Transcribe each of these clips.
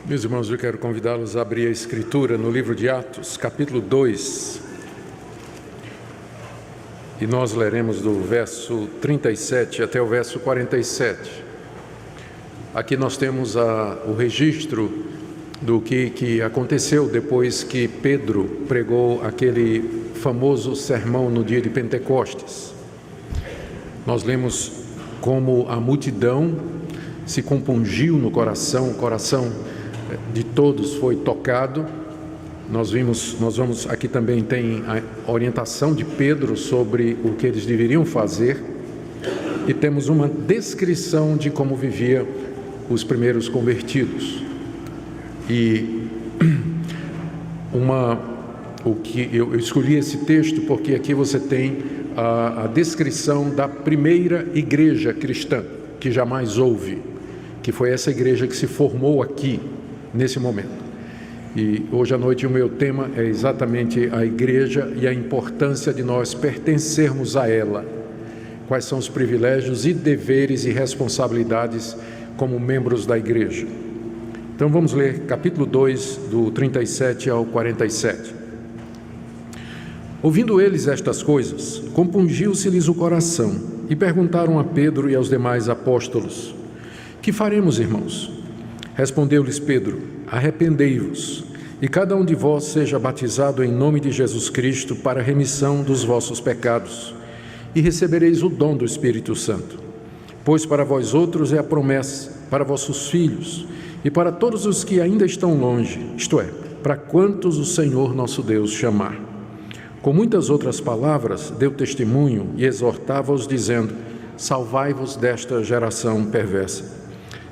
Meus irmãos, eu quero convidá-los a abrir a Escritura no livro de Atos, capítulo 2. E nós leremos do verso 37 até o verso 47. Aqui nós temos o registro do que aconteceu depois que Pedro pregou aquele famoso sermão no dia de Pentecostes. Nós lemos como a multidão se compungiu no coração, o coração de todos foi tocado. Nós vamos, aqui também tem a orientação de Pedro sobre o que eles deveriam fazer, e temos uma descrição de como vivia os primeiros convertidos. E eu escolhi esse texto porque aqui você tem a descrição da primeira igreja cristã que jamais houve, que foi essa igreja que se formou aqui, nesse momento. E hoje à noite o meu tema é exatamente a igreja e a importância de nós pertencermos a ela. Quais são os privilégios e deveres e responsabilidades como membros da igreja. Então vamos ler capítulo 2, do 37 ao 47. Ouvindo eles estas coisas, compungiu-se-lhes o coração e perguntaram a Pedro e aos demais apóstolos: que faremos, irmãos? Respondeu-lhes Pedro: arrependei-vos, e cada um de vós seja batizado em nome de Jesus Cristo para a remissão dos vossos pecados, e recebereis o dom do Espírito Santo. Pois para vós outros é a promessa, para vossos filhos, e para todos os que ainda estão longe, isto é, para quantos o Senhor nosso Deus chamar. Com muitas outras palavras, deu testemunho e exortava-os, dizendo: salvai-vos desta geração perversa.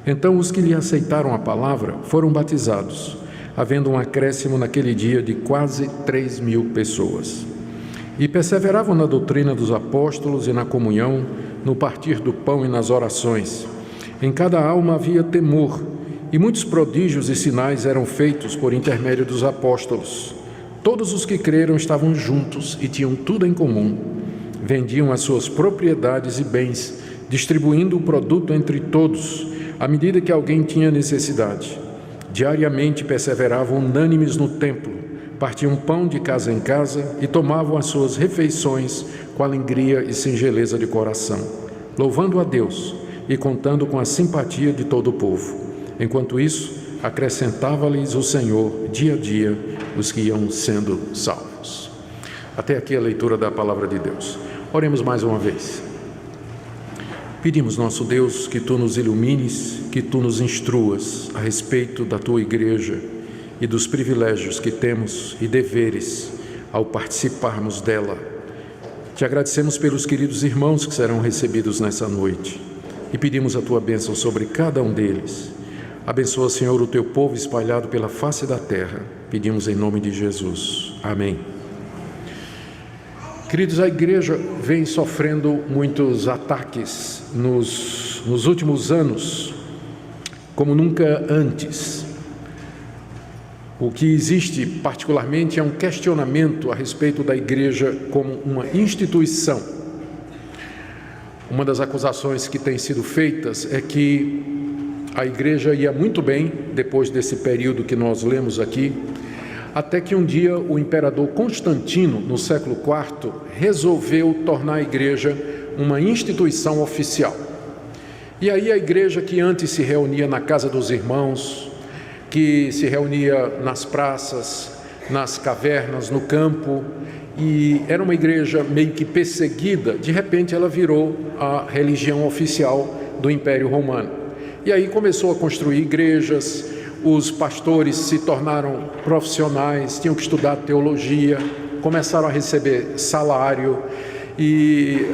Então os que lhe aceitaram a palavra foram batizados, havendo um acréscimo naquele dia de quase 3.000 pessoas. E perseveravam na doutrina dos apóstolos e na comunhão, no partir do pão e nas orações. Em cada alma havia temor, e muitos prodígios e sinais eram feitos por intermédio dos apóstolos. Todos os que creram estavam juntos e tinham tudo em comum. Vendiam as suas propriedades e bens, distribuindo o produto entre todos, à medida que alguém tinha necessidade. Diariamente perseveravam unânimes no templo, partiam pão de casa em casa e tomavam as suas refeições com alegria e singeleza de coração, louvando a Deus e contando com a simpatia de todo o povo. Enquanto isso, acrescentava-lhes o Senhor dia a dia os que iam sendo salvos. Até aqui a leitura da palavra de Deus. Oremos mais uma vez. Pedimos, nosso Deus, que Tu nos ilumines, que Tu nos instruas a respeito da Tua igreja e dos privilégios que temos e deveres ao participarmos dela. Te agradecemos pelos queridos irmãos que serão recebidos nessa noite e pedimos a Tua bênção sobre cada um deles. Abençoa, Senhor, o Teu povo espalhado pela face da terra. Pedimos em nome de Jesus. Amém. Queridos, a igreja vem sofrendo muitos ataques nos últimos anos, como nunca antes. O que existe particularmente é um questionamento a respeito da igreja como uma instituição. Uma das acusações que têm sido feitas é que a igreja ia muito bem depois desse período que nós lemos aqui, até que um dia o imperador Constantino, no século IV, resolveu tornar a igreja uma instituição oficial. E aí a igreja, que antes se reunia na casa dos irmãos, que se reunia nas praças, nas cavernas, no campo, e era uma igreja meio que perseguida, de repente ela virou a religião oficial do Império Romano. E aí começou a construir igrejas. Os pastores se tornaram profissionais, tinham que estudar teologia, começaram a receber salário e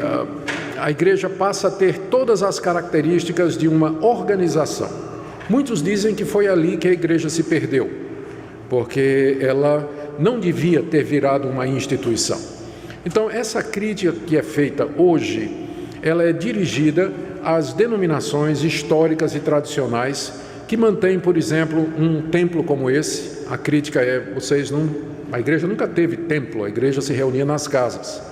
a igreja passa a ter todas as características de uma organização. Muitos dizem que foi ali que a igreja se perdeu, porque ela não devia ter virado uma instituição. Então, essa crítica que é feita hoje, ela é dirigida às denominações históricas e tradicionais que mantém, por exemplo, um templo como esse. A crítica é: a igreja nunca teve templo, a igreja se reunia nas casas.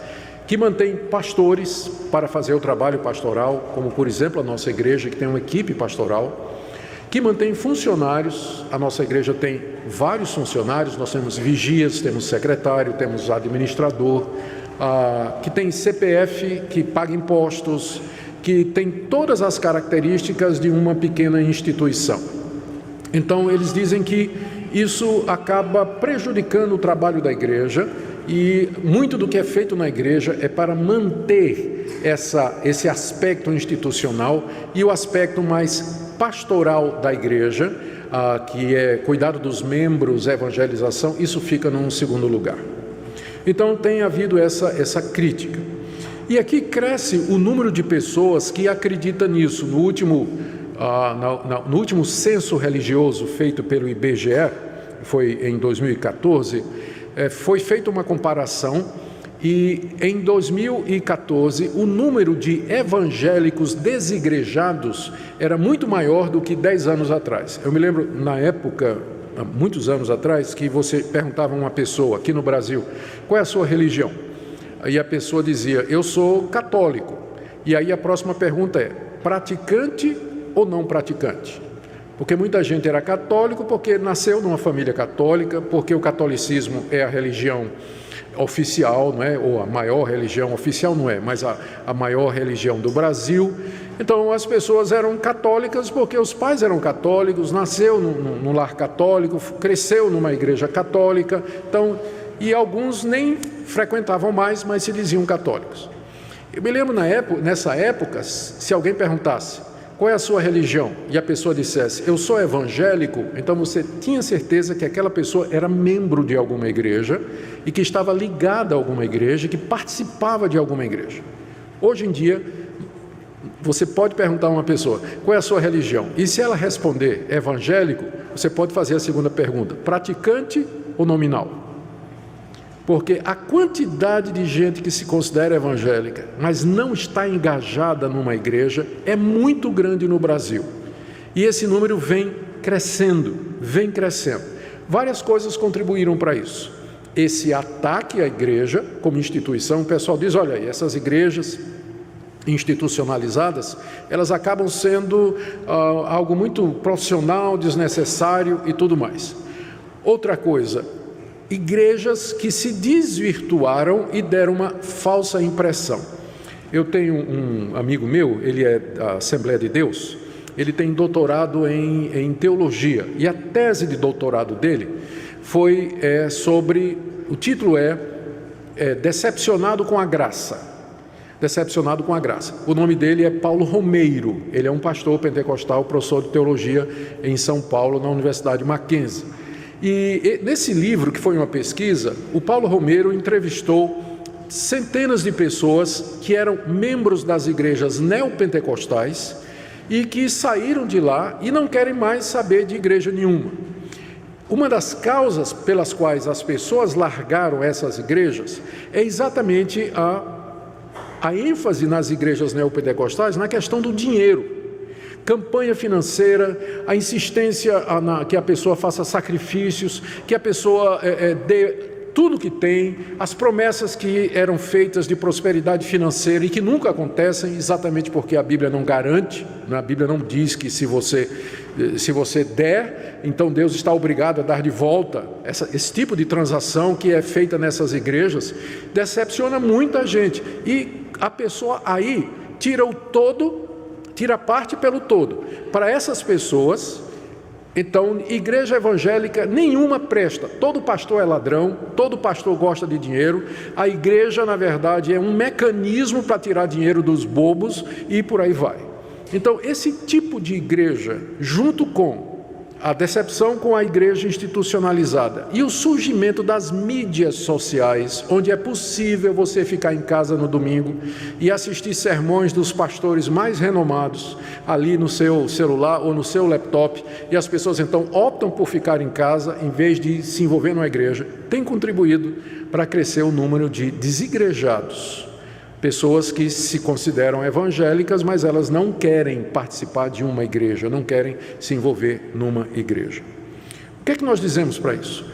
Que mantém pastores para fazer o trabalho pastoral, como por exemplo a nossa igreja, que tem uma equipe pastoral, que mantém funcionários. A nossa igreja tem vários funcionários, nós temos vigias, temos secretário, temos administrador, que tem CPF, que paga impostos, que tem todas as características de uma pequena instituição. Então, eles dizem que isso acaba prejudicando o trabalho da igreja, e muito do que é feito na igreja é para manter esse aspecto institucional e o aspecto mais pastoral da igreja, que é cuidado dos membros, evangelização, isso fica num segundo lugar. Então tem havido essa crítica. E aqui cresce o número de pessoas que acreditam nisso. No último censo religioso feito pelo IBGE, foi em 2014, foi feita uma comparação, e em 2014 o número de evangélicos desigrejados era muito maior do que 10 anos atrás. Eu me lembro, na época, há muitos anos atrás, que você perguntava a uma pessoa aqui no Brasil, qual é a sua religião? E a pessoa dizia, eu sou católico. E aí a próxima pergunta é, praticante ou não praticante? Porque muita gente era católico porque nasceu numa família católica, porque o catolicismo é a religião oficial, não é? Ou a maior religião oficial, não é, mas a maior religião do Brasil. Então as pessoas eram católicas porque os pais eram católicos, nasceu num lar católico, cresceu numa igreja católica, então, e alguns nem frequentavam mais, mas se diziam católicos. Eu me lembro nessa época, se alguém perguntasse, qual é a sua religião? E a pessoa dissesse, eu sou evangélico, então você tinha certeza que aquela pessoa era membro de alguma igreja e que estava ligada a alguma igreja, que participava de alguma igreja. Hoje em dia, você pode perguntar a uma pessoa, qual é a sua religião? E se ela responder evangélico, você pode fazer a segunda pergunta, praticante ou nominal? Porque a quantidade de gente que se considera evangélica, mas não está engajada numa igreja, é muito grande no Brasil. E esse número vem crescendo, Várias coisas contribuíram para isso. Esse ataque à igreja como instituição, o pessoal diz, olha aí, essas igrejas institucionalizadas, elas acabam sendo algo muito profissional, desnecessário e tudo mais. Outra coisa, igrejas que se desvirtuaram e deram uma falsa impressão. Eu tenho um amigo meu, ele é da Assembleia de Deus, ele tem doutorado em teologia, e a tese de doutorado dele foi sobre, o título é Decepcionado com a Graça. Decepcionado com a Graça. O nome dele é Paulo Romeiro, ele é um pastor pentecostal, professor de teologia em São Paulo, na Universidade Mackenzie. E nesse livro, que foi uma pesquisa, o Paulo Romeiro entrevistou centenas de pessoas que eram membros das igrejas neopentecostais e que saíram de lá e não querem mais saber de igreja nenhuma. Uma das causas pelas quais as pessoas largaram essas igrejas é exatamente a ênfase nas igrejas neopentecostais na questão do dinheiro. Campanha financeira, a insistência que a pessoa faça sacrifícios, que a pessoa dê tudo que tem, as promessas que eram feitas de prosperidade financeira e que nunca acontecem, exatamente porque a Bíblia não garante, a Bíblia não diz que se você der, então Deus está obrigado a dar de volta. Esse tipo de transação que é feita nessas igrejas decepciona muita gente, e a pessoa aí tira o todo, tira parte pelo todo. Para essas pessoas, então, igreja evangélica nenhuma presta. Todo pastor é ladrão, todo pastor gosta de dinheiro. A igreja, na verdade, é um mecanismo para tirar dinheiro dos bobos e por aí vai. Então, esse tipo de igreja, junto com a decepção com a igreja institucionalizada e o surgimento das mídias sociais, onde é possível você ficar em casa no domingo e assistir sermões dos pastores mais renomados ali no seu celular ou no seu laptop, e as pessoas então optam por ficar em casa em vez de se envolver na igreja, tem contribuído para crescer o número de desigrejados. Pessoas que se consideram evangélicas, mas elas não querem participar de uma igreja, não querem se envolver numa igreja. O que é que nós dizemos para isso?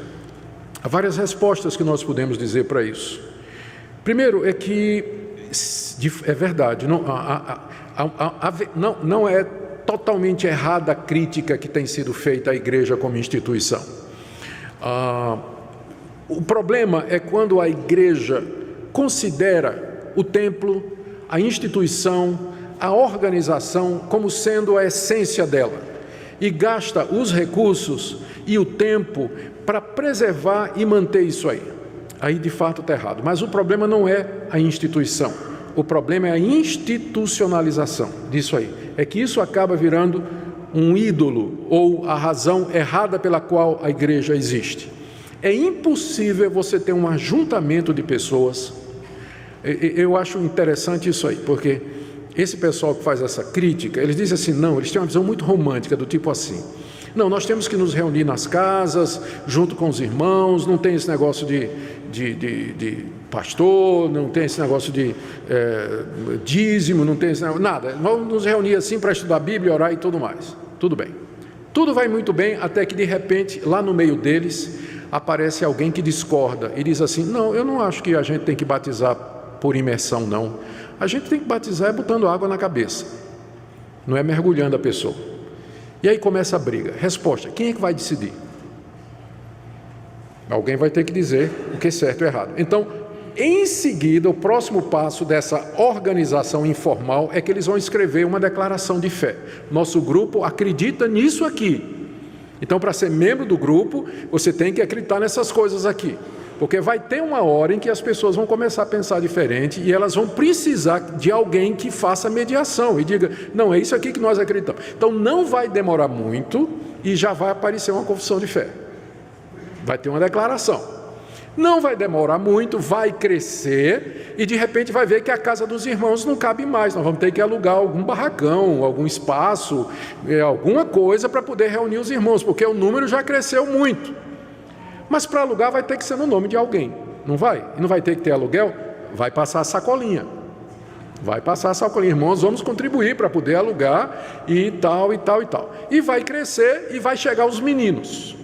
Há várias respostas que nós podemos dizer para isso. Primeiro é que é verdade, não é totalmente errada a crítica que tem sido feita à igreja como instituição. O problema é quando a igreja considera o templo, a instituição, a organização como sendo a essência dela e gasta os recursos e o tempo para preservar e manter isso aí. Aí de fato está errado. Mas o problema não é a instituição, o problema é a institucionalização disso aí. É que isso acaba virando um ídolo ou a razão errada pela qual a igreja existe. É impossível você ter um ajuntamento de pessoas. Eu acho interessante isso aí, porque esse pessoal que faz essa crítica, eles dizem assim, não, eles têm uma visão muito romântica, do tipo assim, não, nós temos que nos reunir nas casas, junto com os irmãos, não tem esse negócio de pastor, não tem esse negócio de dízimo, não tem esse negócio, nada, vamos nos reunir assim para estudar a Bíblia, orar e tudo mais, tudo bem. Tudo vai muito bem, até que de repente, lá no meio deles, aparece alguém que discorda e diz assim, não, eu não acho que a gente tem que batizar por imersão, não. A gente tem que batizar botando água na cabeça, não é mergulhando a pessoa. E aí começa a briga. Resposta, quem é que vai decidir? Alguém vai ter que dizer o que é certo ou errado. Então, em seguida, o próximo passo dessa organização informal é que eles vão escrever uma declaração de fé. Nosso grupo acredita nisso aqui. Então, para ser membro do grupo, você tem que acreditar nessas coisas aqui. Porque vai ter uma hora em que as pessoas vão começar a pensar diferente e elas vão precisar de alguém que faça mediação e diga, não, é isso aqui que nós acreditamos. Então, não vai demorar muito e já vai aparecer uma confissão de fé. Vai ter uma declaração. Não vai demorar muito, vai crescer e de repente vai ver que a casa dos irmãos não cabe mais. Nós vamos ter que alugar algum barracão, algum espaço, alguma coisa para poder reunir os irmãos, porque o número já cresceu muito. Mas para alugar vai ter que ser no nome de alguém, não vai? E não vai ter que ter aluguel? Vai passar a sacolinha. Vai passar a sacolinha. Irmãos, vamos contribuir para poder alugar e tal, e tal, e tal. E vai crescer e vai chegar os meninos,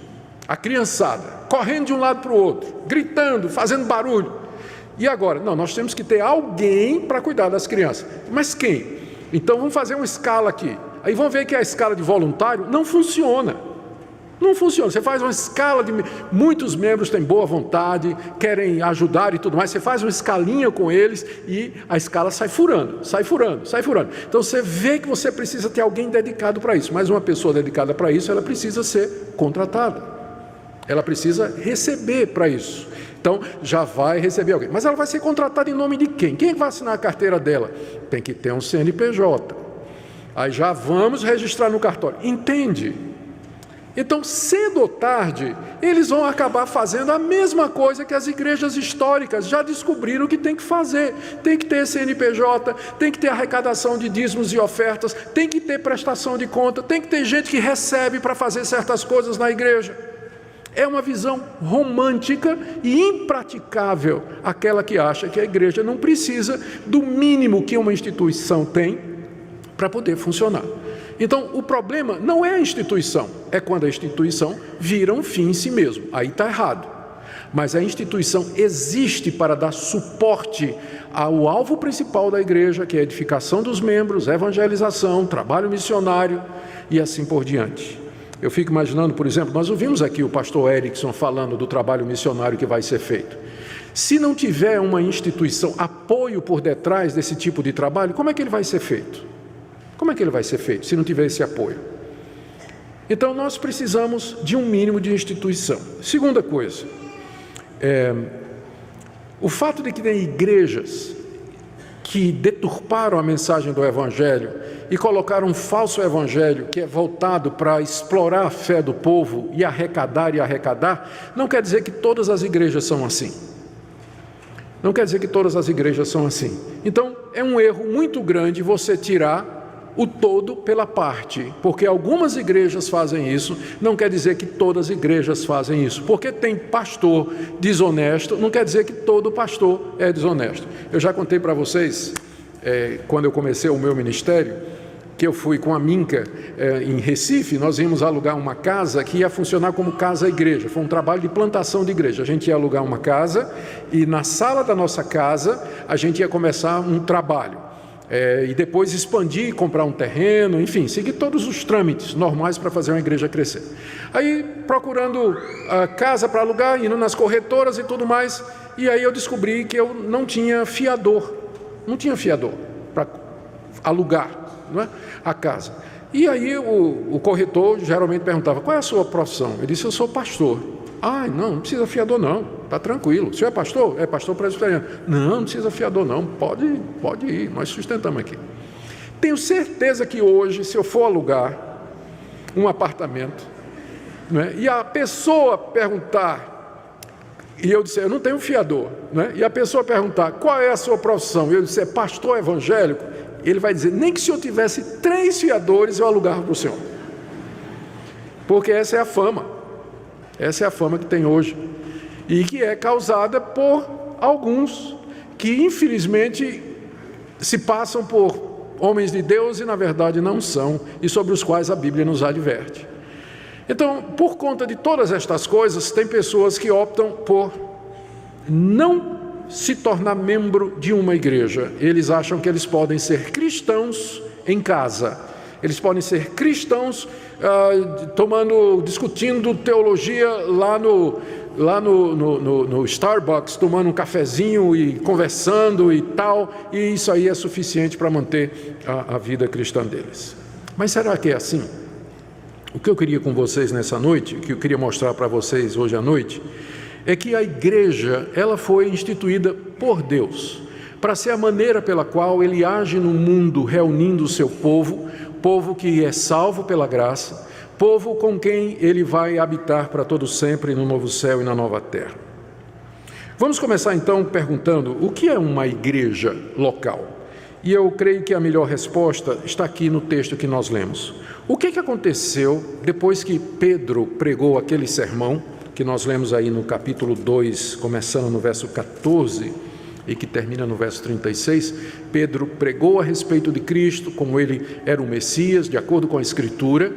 a criançada, correndo de um lado para o outro, gritando, fazendo barulho. E agora? Não, nós temos que ter alguém para cuidar das crianças. Mas quem? Então vamos fazer uma escala aqui. Aí vão ver que a escala de voluntário não funciona. Não funciona, você faz uma escala de... Muitos membros têm boa vontade, querem ajudar e tudo mais, você faz uma escalinha com eles e a escala sai furando, sai furando, sai furando. Então você vê que você precisa ter alguém dedicado para isso, mas uma pessoa dedicada para isso, ela precisa ser contratada. Ela precisa receber para isso. Então já vai receber alguém. Mas ela vai ser contratada em nome de quem? Quem vai assinar a carteira dela? Tem que ter um CNPJ. Aí já vamos registrar no cartório. Entende? Então, cedo ou tarde, eles vão acabar fazendo a mesma coisa que as igrejas históricas já descobriram que tem que fazer. Tem que ter CNPJ, tem que ter arrecadação de dízimos e ofertas, tem que ter prestação de conta, tem que ter gente que recebe para fazer certas coisas na igreja. É uma visão romântica e impraticável, aquela que acha que a igreja não precisa do mínimo que uma instituição tem para poder funcionar. Então, o problema não é a instituição, é quando a instituição vira um fim em si mesmo. Aí está errado. Mas a instituição existe para dar suporte ao alvo principal da igreja, que é a edificação dos membros, evangelização, trabalho missionário e assim por diante. Eu fico imaginando, por exemplo, nós ouvimos aqui o pastor Erickson falando do trabalho missionário que vai ser feito. Se não tiver uma instituição, apoio por detrás desse tipo de trabalho, como é que ele vai ser feito? Como é que ele vai ser feito se não tiver esse apoio? Então, nós precisamos de um mínimo de instituição. Segunda coisa, o fato de que tem igrejas que deturparam a mensagem do Evangelho e colocaram um falso Evangelho que é voltado para explorar a fé do povo e arrecadar, não quer dizer que todas as igrejas são assim. Não quer dizer que todas as igrejas são assim. Então, é um erro muito grande você tirar o todo pela parte, porque algumas igrejas fazem isso, não quer dizer que todas as igrejas fazem isso, porque tem pastor desonesto, não quer dizer que todo pastor é desonesto. Eu já contei para vocês, quando eu comecei o meu ministério, que eu fui com a Minca em Recife, nós íamos alugar uma casa que ia funcionar como casa-igreja, foi um trabalho de plantação de igreja. A gente ia alugar uma casa e na sala da nossa casa a gente ia começar um trabalho. e depois expandir, comprar um terreno, enfim, seguir todos os trâmites normais para fazer uma igreja crescer. Aí, procurando casa para alugar, indo nas corretoras e tudo mais, e aí eu descobri que eu não tinha fiador para alugar, não é, a casa. E aí o corretor geralmente perguntava: qual é a sua profissão? Eu disse: eu sou pastor. Ah, não precisa fiador não, está tranquilo. O senhor é pastor? É pastor presbiteriano. Não precisa fiador não, pode ir, nós sustentamos aqui. Tenho certeza que hoje, se eu for alugar um apartamento, né, e a pessoa perguntar, e eu disser: eu não tenho fiador, né, e a pessoa perguntar: qual é a sua profissão? E eu disser: pastor evangélico, ele vai dizer: nem que se eu tivesse 3 fiadores eu alugava para o senhor. Porque essa é a fama que tem hoje, e que é causada por alguns que infelizmente se passam por homens de Deus e na verdade não são, e sobre os quais a Bíblia nos adverte. Então, por conta de todas estas coisas, tem pessoas que optam por não se tornar membro de uma igreja. Eles acham que eles podem ser cristãos em casa. Eles podem ser cristãos discutindo teologia lá no Starbucks, tomando um cafezinho e conversando e tal, e isso aí é suficiente para manter a vida cristã deles. Mas será que é assim? O que eu queria com vocês nessa noite, o que eu queria mostrar para vocês hoje à noite, é que a igreja, ela foi instituída por Deus, para ser a maneira pela qual Ele age no mundo, reunindo o seu povo que é salvo pela graça, povo com quem Ele vai habitar para todo sempre no novo céu e na nova terra. Vamos começar então perguntando: o que é uma igreja local? E eu creio que a melhor resposta está aqui no texto que nós lemos. O que aconteceu depois que Pedro pregou aquele sermão, que nós lemos aí no capítulo 2, começando no verso 14 e que termina no verso 36, Pedro pregou a respeito de Cristo, como Ele era o Messias, de acordo com a Escritura,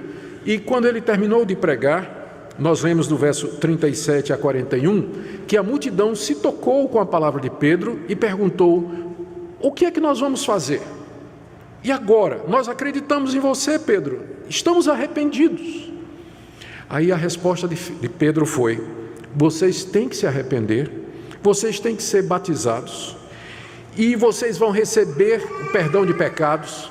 e quando ele terminou de pregar, nós lemos do verso 37 a 41, que a multidão se tocou com a palavra de Pedro e perguntou: o que é que nós vamos fazer? E agora? Nós acreditamos em você, Pedro, estamos arrependidos. Aí a resposta de Pedro foi: vocês têm que se arrepender, vocês têm que ser batizados, e vocês vão receber o perdão de pecados,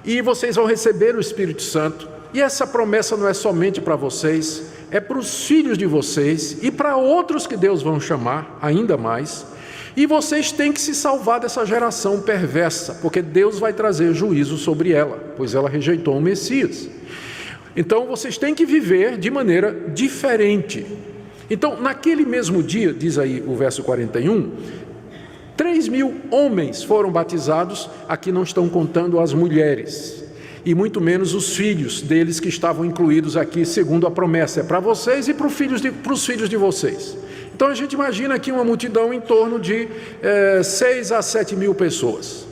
e vocês vão receber o Espírito Santo, e essa promessa não é somente para vocês, é para os filhos de vocês, e para outros que Deus vão chamar ainda mais, e vocês têm que se salvar dessa geração perversa, porque Deus vai trazer juízo sobre ela, pois ela rejeitou o Messias. Então vocês têm que viver de maneira diferente. Então, naquele mesmo dia, diz aí o verso 41, 3.000 homens foram batizados, aqui não estão contando as mulheres, e muito menos os filhos deles que estavam incluídos aqui, segundo a promessa, é para vocês e para os filhos de vocês. Então a gente imagina aqui uma multidão em torno de 6 a 7 mil pessoas,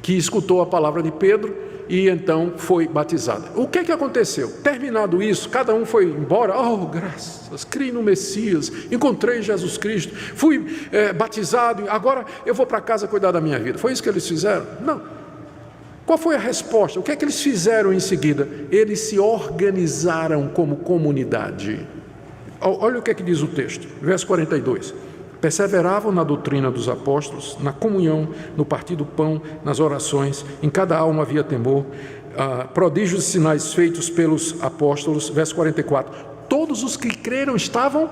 que escutou a palavra de Pedro, e então foi batizada. O que aconteceu? Terminado isso, cada um foi embora. Oh, graças, criei no Messias, encontrei Jesus Cristo, fui batizado, agora eu vou para casa cuidar da minha vida. Foi isso que eles fizeram? Não. Qual foi a resposta? O que é que eles fizeram em seguida? Eles se organizaram como comunidade. Olha o que é que diz o texto, verso 42. Perseveravam na doutrina dos apóstolos, na comunhão, no partir do pão, nas orações, em cada alma havia temor, prodígios e sinais feitos pelos apóstolos. Verso 44, todos os que creram estavam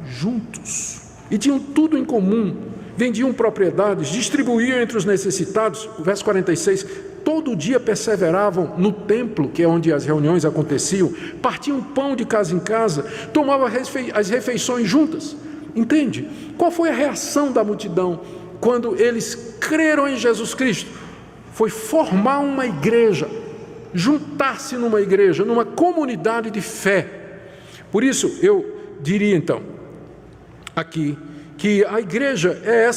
juntos e tinham tudo em comum, vendiam propriedades, distribuíam entre os necessitados. Verso 46, todo dia perseveravam no templo, que é onde as reuniões aconteciam, partiam pão de casa em casa, tomavam as refeições juntas. Entende? Qual foi a reação da multidão quando eles creram em Jesus Cristo? Foi formar uma igreja, juntar-se numa igreja, numa comunidade de fé. Por isso eu diria então aqui que a igreja é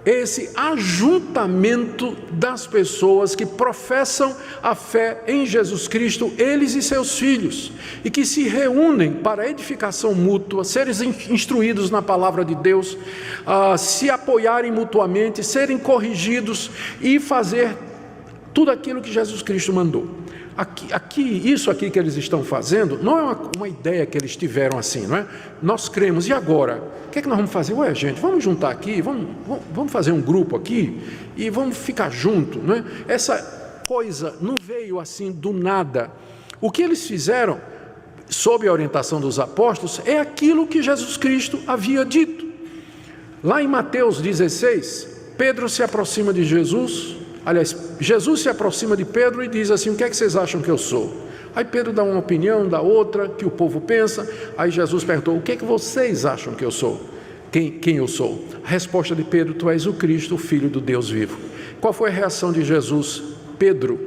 esse ajuntamento das pessoas que professam a fé em Jesus Cristo, eles e seus filhos, e que se reúnem para edificação mútua, serem instruídos na palavra de Deus, se apoiarem mutuamente, serem corrigidos e fazer tudo aquilo que Jesus Cristo mandou. Isso aqui que eles estão fazendo não é uma ideia que eles tiveram assim, não é? Nós cremos, e agora? O que é que nós vamos fazer? Ué, gente, vamos juntar aqui, vamos fazer um grupo aqui e vamos ficar junto, não é? Essa coisa não veio assim do nada. O que eles fizeram, sob a orientação dos apóstolos, é aquilo que Jesus Cristo havia dito. Lá em Mateus 16, Pedro se aproxima de Jesus. Aliás, Jesus se aproxima de Pedro e diz assim: o que é que vocês acham que eu sou? Aí Pedro dá uma opinião, dá outra, que o povo pensa. Aí Jesus perguntou: o que é que vocês acham que eu sou? Quem eu sou? A resposta de Pedro: tu és o Cristo, o Filho do Deus vivo. Qual foi a reação de Jesus? Pedro,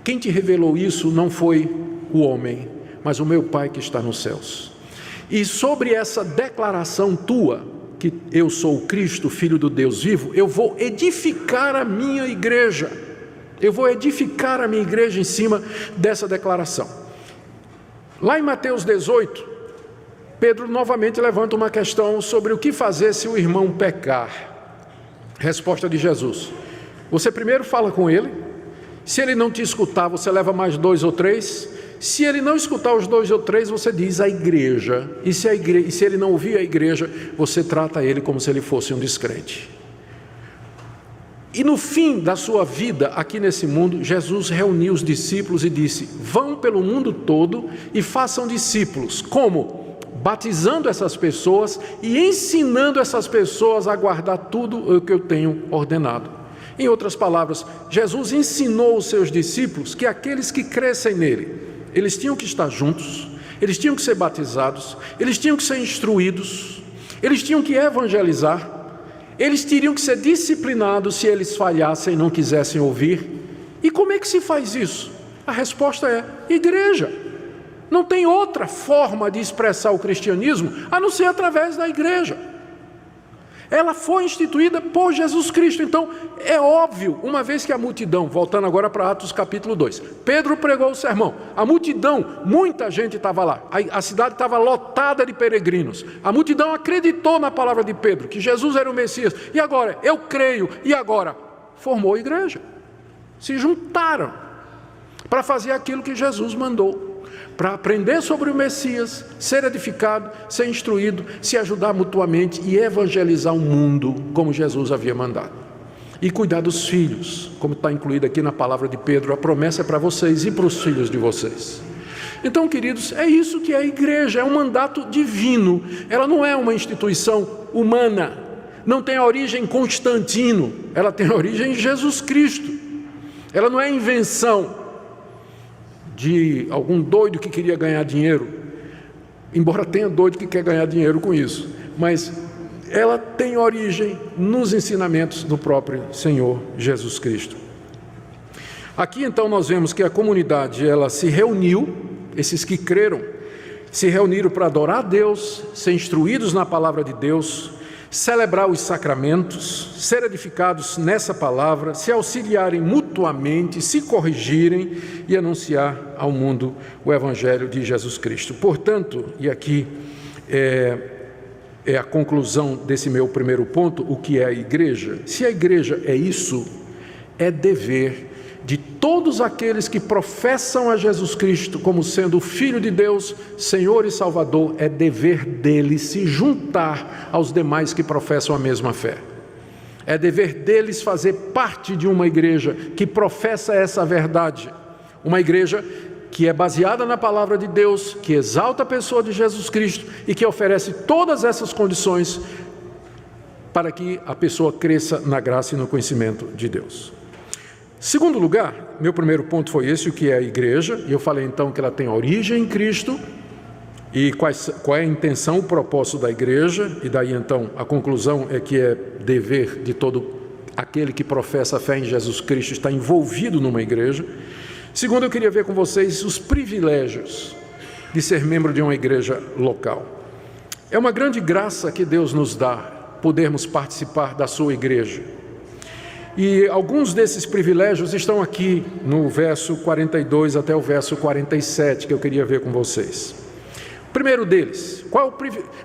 quem te revelou isso não foi o homem, mas o meu Pai que está nos céus. E sobre essa declaração tua, que eu sou o Cristo, Filho do Deus vivo, eu vou edificar a minha igreja. Eu vou edificar a minha igreja em cima dessa declaração. Lá em Mateus 18, Pedro novamente levanta uma questão sobre o que fazer se o irmão pecar. Resposta de Jesus: você primeiro fala com ele, se ele não te escutar, você leva mais 2 ou 3, se ele não escutar os 2 ou 3, você diz à igreja, e se ele não ouvir a igreja, você trata ele como se ele fosse um descrente. E no fim da sua vida aqui nesse mundo, Jesus reuniu os discípulos e disse: vão pelo mundo todo e façam discípulos. Como? Batizando essas pessoas e ensinando essas pessoas a guardar tudo o que eu tenho ordenado. Em outras palavras, Jesus ensinou os seus discípulos que aqueles que crescem nele, eles tinham que estar juntos, eles tinham que ser batizados, eles tinham que ser instruídos, eles tinham que evangelizar, eles teriam que ser disciplinados se eles falhassem e não quisessem ouvir. E como é que se faz isso? A resposta é igreja. Não tem outra forma de expressar o cristianismo a não ser através da igreja. Ela foi instituída por Jesus Cristo. Então é óbvio, uma vez que a multidão, voltando agora para Atos capítulo 2, Pedro pregou o sermão, a multidão, muita gente estava lá, a cidade estava lotada de peregrinos, a multidão acreditou na palavra de Pedro, que Jesus era o Messias, e agora, eu creio, e agora? Formou a igreja, se juntaram para fazer aquilo que Jesus mandou, para aprender sobre o Messias, ser edificado, ser instruído, se ajudar mutuamente e evangelizar o mundo, como Jesus havia mandado. E cuidar dos filhos, como está incluído aqui na palavra de Pedro, a promessa é para vocês e para os filhos de vocês. Então, queridos, é isso que é a igreja, é um mandato divino, ela não é uma instituição humana, não tem origem em Constantino, ela tem origem em Jesus Cristo, ela não é invenção de algum doido que queria ganhar dinheiro, embora tenha doido que quer ganhar dinheiro com isso, mas ela tem origem nos ensinamentos do próprio Senhor Jesus Cristo. Aqui então nós vemos que a comunidade, ela se reuniu, esses que creram, se reuniram para adorar a Deus, ser instruídos na palavra de Deus, celebrar os sacramentos, ser edificados nessa palavra, se auxiliarem mutuamente, se corrigirem e anunciar ao mundo o Evangelho de Jesus Cristo. Portanto, e aqui é a conclusão desse meu primeiro ponto, o que é a igreja? Se a igreja é isso, é dever de todos aqueles que professam a Jesus Cristo como sendo o Filho de Deus, Senhor e Salvador, é dever deles se juntar aos demais que professam a mesma fé. É dever deles fazer parte de uma igreja que professa essa verdade, uma igreja que é baseada na palavra de Deus, que exalta a pessoa de Jesus Cristo e que oferece todas essas condições para que a pessoa cresça na graça e no conhecimento de Deus. Segundo lugar, meu primeiro ponto foi esse, o que é a igreja, e eu falei então que ela tem origem em Cristo, e qual é a intenção, o propósito da igreja, e daí então a conclusão é que é dever de todo aquele que professa a fé em Jesus Cristo estar envolvido numa igreja. Segundo, eu queria ver com vocês os privilégios de ser membro de uma igreja local. É uma grande graça que Deus nos dá, podermos participar da sua igreja. E alguns desses privilégios estão aqui no verso 42 até o verso 47, que eu queria ver com vocês. O primeiro deles,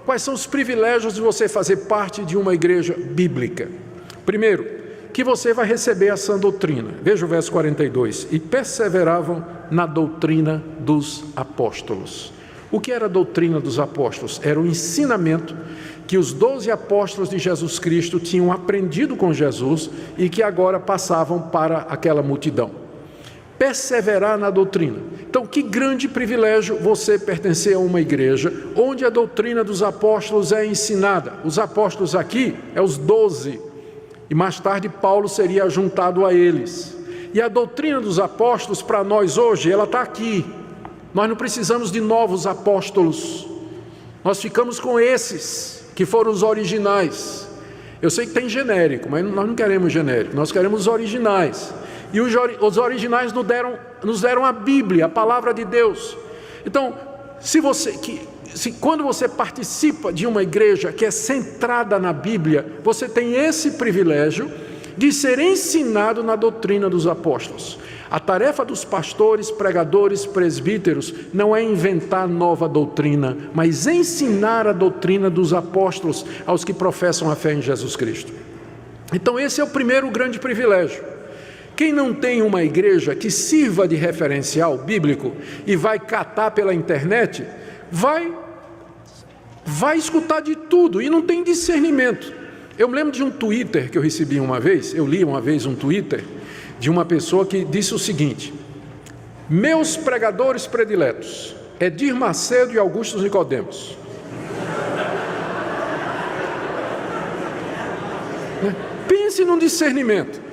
quais são os privilégios de você fazer parte de uma igreja bíblica? Primeiro, que você vai receber a sã doutrina. Veja o verso 42. E perseveravam na doutrina dos apóstolos. O que era a doutrina dos apóstolos? Era o ensinamento que os 12 apóstolos de Jesus Cristo tinham aprendido com Jesus e que agora passavam para aquela multidão. Perseverar na doutrina. Então, que grande privilégio você pertencer a uma igreja onde a doutrina dos apóstolos é ensinada. Os apóstolos aqui é os 12, e mais tarde Paulo seria juntado a eles. E a doutrina dos apóstolos para nós hoje, ela está aqui. Nós não precisamos de novos apóstolos. Nós ficamos com esses que foram os originais. Eu sei que tem genérico, mas nós não queremos genérico, nós queremos os originais. E os originais nos deram a Bíblia, a palavra de Deus. Então, quando você participa de uma igreja que é centrada na Bíblia, você tem esse privilégio de ser ensinado na doutrina dos apóstolos. A tarefa dos pastores, pregadores, presbíteros não é inventar nova doutrina, mas ensinar a doutrina dos apóstolos aos que professam a fé em Jesus Cristo. Então esse é o primeiro grande privilégio. Quem não tem uma igreja que sirva de referencial bíblico e vai catar pela internet, vai escutar de tudo e não tem discernimento. Eu me lembro de um Twitter que eu recebi uma vez, eu li uma vez um Twitter de uma pessoa que disse o seguinte: meus pregadores prediletos, Edir Macedo e Augusto Nicodemos. Pense no discernimento.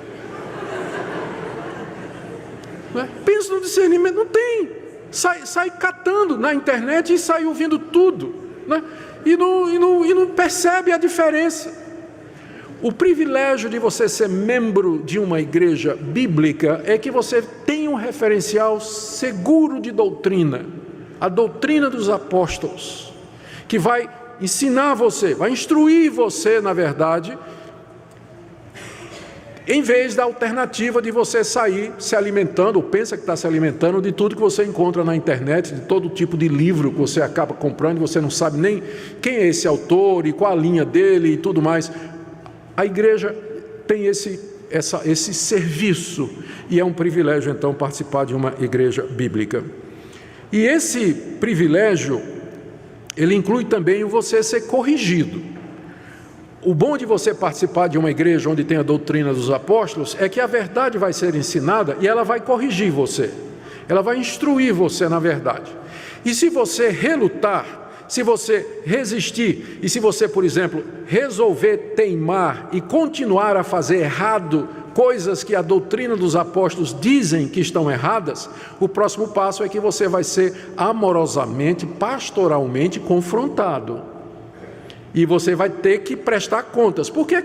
Pense no discernimento, não tem. Sai catando na internet e sai ouvindo tudo, né? E não percebe a diferença. O privilégio de você ser membro de uma igreja bíblica é que você tem um referencial seguro de doutrina, a doutrina dos apóstolos, que vai ensinar você, vai instruir você, na verdade, em vez da alternativa de você sair se alimentando, ou pensa que está se alimentando de tudo que você encontra na internet, de todo tipo de livro que você acaba comprando, e você não sabe nem quem é esse autor e qual a linha dele e tudo mais. A igreja tem esse serviço, e é um privilégio, então, participar de uma igreja bíblica. E esse privilégio, ele inclui também você ser corrigido. O bom de você participar de uma igreja onde tem a doutrina dos apóstolos é que a verdade vai ser ensinada e ela vai corrigir você. Ela vai instruir você na verdade. E se você relutar, se você resistir, e se você, por exemplo, resolver teimar e continuar a fazer errado coisas que a doutrina dos apóstolos dizem que estão erradas, o próximo passo é que você vai ser amorosamente, pastoralmente confrontado. E você vai ter que prestar contas. Por que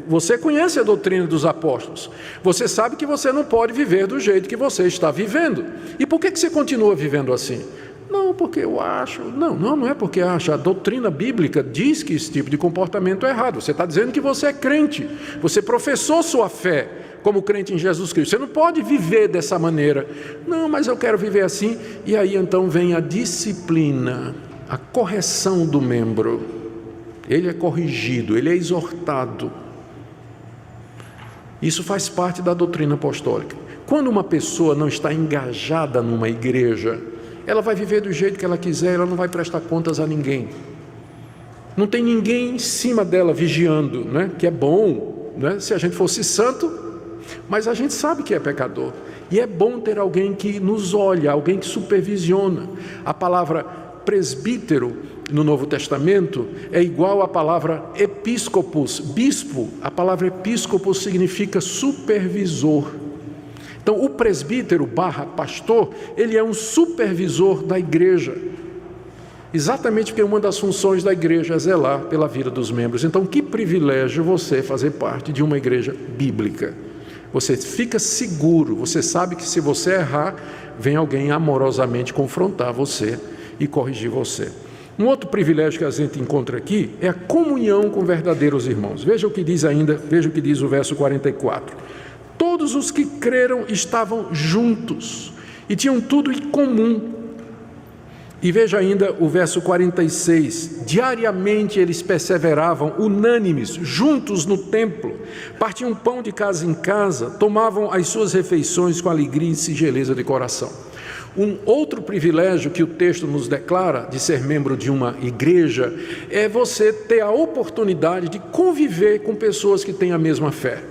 você conhece a doutrina dos apóstolos? Você sabe que você não pode viver do jeito que você está vivendo. E por que você continua vivendo assim? Não, porque eu acho. Não é porque acha. A doutrina bíblica diz que esse tipo de comportamento é errado. Você está dizendo que você é crente. Você professou sua fé como crente em Jesus Cristo. Você não pode viver dessa maneira. Não, mas eu quero viver assim. E aí então vem a disciplina, a correção do membro. Ele é corrigido, ele é exortado. Isso faz parte da doutrina apostólica. Quando uma pessoa não está engajada numa igreja, ela vai viver do jeito que ela quiser, ela não vai prestar contas a ninguém. Não tem ninguém em cima dela vigiando, né? Que é bom, né? Se a gente fosse santo, mas a gente sabe que é pecador. E é bom ter alguém que nos olha, alguém que supervisiona. A palavra presbítero no Novo Testamento é igual à palavra episcopos, bispo. A palavra episcopos significa supervisor. Então o presbítero / pastor, ele é um supervisor da igreja. Exatamente porque uma das funções da igreja é zelar pela vida dos membros. Então que privilégio você fazer parte de uma igreja bíblica. Você fica seguro, você sabe que se você errar, vem alguém amorosamente confrontar você e corrigir você. Um outro privilégio que a gente encontra aqui é a comunhão com verdadeiros irmãos. Veja o que diz o verso 44. Todos os que creram estavam juntos e tinham tudo em comum. E veja ainda o verso 46, diariamente eles perseveravam unânimes, juntos no templo, partiam pão de casa em casa, tomavam as suas refeições com alegria e singeleza de coração. Um outro privilégio que o texto nos declara de ser membro de uma igreja é você ter a oportunidade de conviver com pessoas que têm a mesma fé.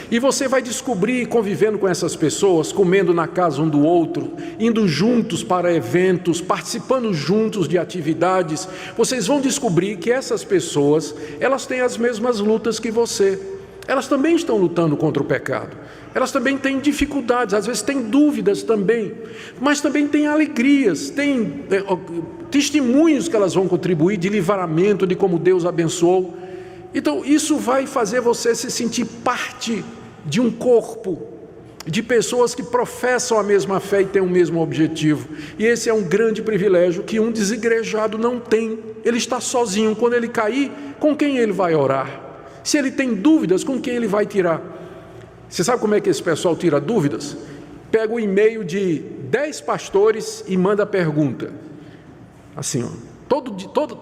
E você vai descobrir, convivendo com essas pessoas, comendo na casa um do outro, indo juntos para eventos, participando juntos de atividades, vocês vão descobrir que essas pessoas, elas têm as mesmas lutas que você. Elas também estão lutando contra o pecado. Elas também têm dificuldades, às vezes têm dúvidas também, mas também têm alegrias, têm testemunhos que elas vão contribuir de livramento, de como Deus abençoou. Então isso vai fazer você se sentir parte de um corpo, de pessoas que professam a mesma fé e têm o mesmo objetivo. E esse é um grande privilégio que um desigrejado não tem. Ele está sozinho. Quando ele cair, com quem ele vai orar? Se ele tem dúvidas, com quem ele vai tirar? Você sabe como é que esse pessoal tira dúvidas? Pega o e-mail de 10 pastores e manda a pergunta. Assim,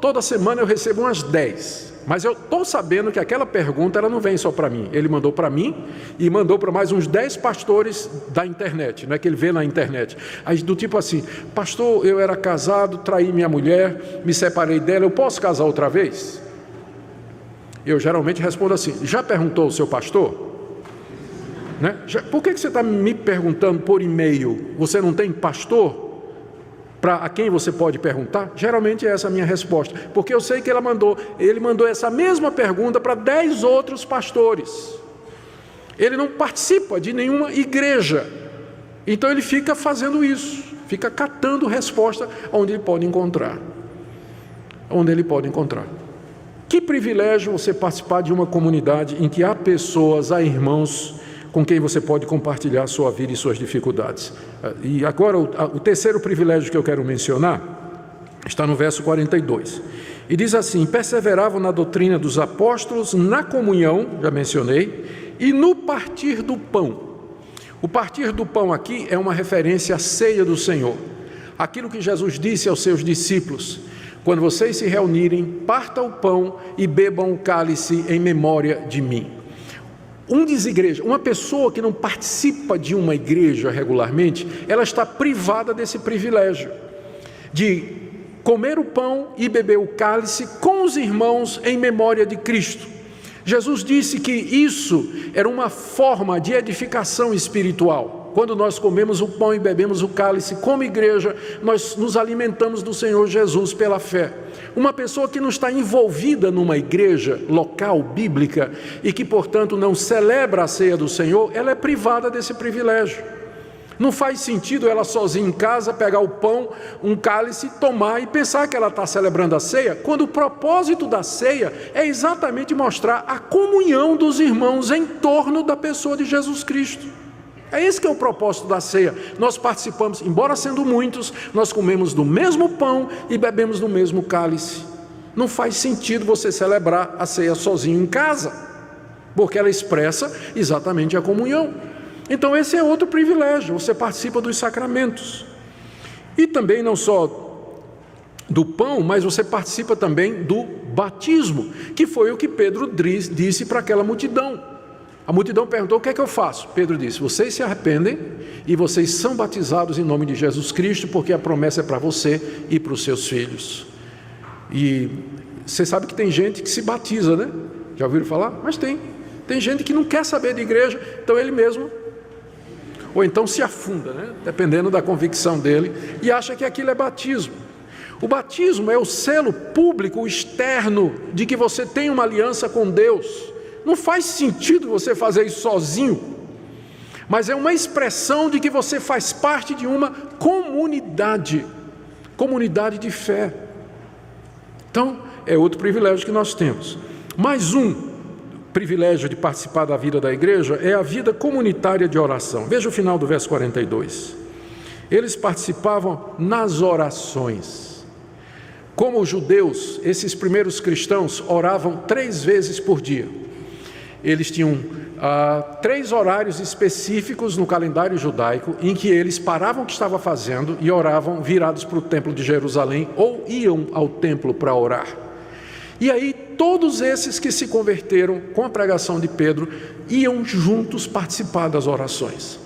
toda semana eu recebo umas 10. Mas eu estou sabendo que aquela pergunta ela não vem só para mim. Ele mandou para mim e mandou para mais uns 10 pastores da internet, não é que ele vê na internet. Aí, do tipo assim, pastor, eu era casado, traí minha mulher, me separei dela, eu posso casar outra vez? Eu geralmente respondo assim, já perguntou o seu pastor? Né? Por que você está me perguntando por e-mail? Você não tem pastor? A quem você pode perguntar? Geralmente é essa a minha resposta, porque eu sei que ele mandou essa mesma pergunta para 10 outros pastores. Ele não participa de nenhuma igreja, então ele fica fazendo isso, fica catando resposta onde ele pode encontrar. Que privilégio você participar de uma comunidade em que há pessoas, há irmãos com quem você pode compartilhar a sua vida e suas dificuldades. E agora, o terceiro privilégio que eu quero mencionar está no verso 42. E diz assim, perseveravam na doutrina dos apóstolos, na comunhão, já mencionei, e no partir do pão. O partir do pão aqui é uma referência à ceia do Senhor. Aquilo que Jesus disse aos seus discípulos, quando vocês se reunirem, partam o pão e bebam o cálice em memória de mim. Uma pessoa que não participa de uma igreja regularmente, ela está privada desse privilégio de comer o pão e beber o cálice com os irmãos em memória de Cristo. Jesus disse que isso era uma forma de edificação espiritual. Quando nós comemos o pão e bebemos o cálice como igreja, nós nos alimentamos do Senhor Jesus pela fé. Uma pessoa que não está envolvida numa igreja local, bíblica, e que, portanto, não celebra a ceia do Senhor, ela é privada desse privilégio. Não faz sentido ela sozinha em casa pegar o pão, um cálice, tomar e pensar que ela está celebrando a ceia, quando o propósito da ceia é exatamente mostrar a comunhão dos irmãos em torno da pessoa de Jesus Cristo. É esse que é o propósito da ceia. Nós participamos, embora sendo muitos, nós comemos do mesmo pão e bebemos do mesmo cálice. Não faz sentido você celebrar a ceia sozinho em casa, porque ela expressa exatamente a comunhão. Então esse é outro privilégio, você participa dos sacramentos. E também não só do pão, mas você participa também do batismo, que foi o que Pedro disse para aquela multidão. A multidão perguntou, o que é que eu faço? Pedro disse, vocês se arrependem e vocês são batizados em nome de Jesus Cristo, porque a promessa é para você e para os seus filhos. E você sabe que tem gente que se batiza, né? Já ouviram falar? Mas tem gente que não quer saber de igreja, então ele mesmo, ou então se afunda, né? Dependendo da convicção dele, e acha que aquilo é batismo. O batismo é o selo público externo de que você tem uma aliança com Deus. Não faz sentido você fazer isso sozinho, mas é uma expressão de que você faz parte de uma comunidade de fé. Então, é outro privilégio que nós temos. Mais um privilégio de participar da vida da igreja é a vida comunitária de oração. Veja o final do verso 42. Eles participavam nas orações. Como os judeus, esses primeiros cristãos oravam 3 vezes por dia. Eles tinham 3 horários específicos no calendário judaico em que eles paravam o que estavam fazendo e oravam virados para o templo de Jerusalém ou iam ao templo para orar. E aí todos esses que se converteram com a pregação de Pedro iam juntos participar das orações.